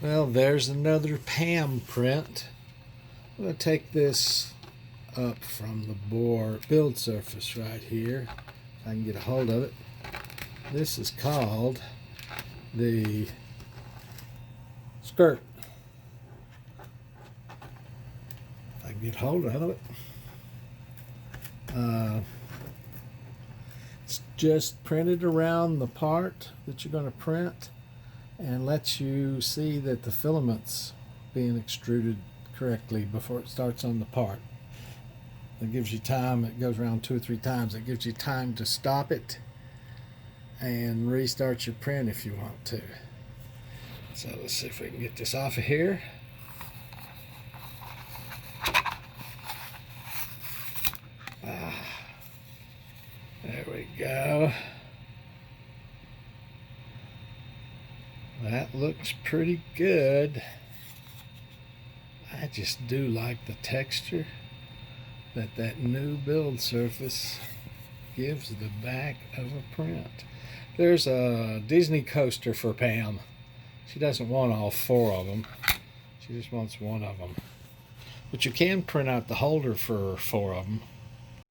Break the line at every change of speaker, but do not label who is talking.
Well, there's another Pam print. I'm going to take this up from the board build surface right here. If I can get a hold of it. This is called the skirt. If I can get a hold of it. It's just printed around the part that you're going to print and lets you see that the filament's being extruded correctly before it starts on the part. It gives you time. It goes around 2 or 3 times. It gives you time to stop it and restart your print if you want to. So let's see if we can get this off of here. There we go. That looks pretty good. I just do like the texture that new build surface gives the back of a print. There's a Disney coaster for Pam. She doesn't want all 4 of them. She just wants one of them. But you can print out the holder for 4 of them.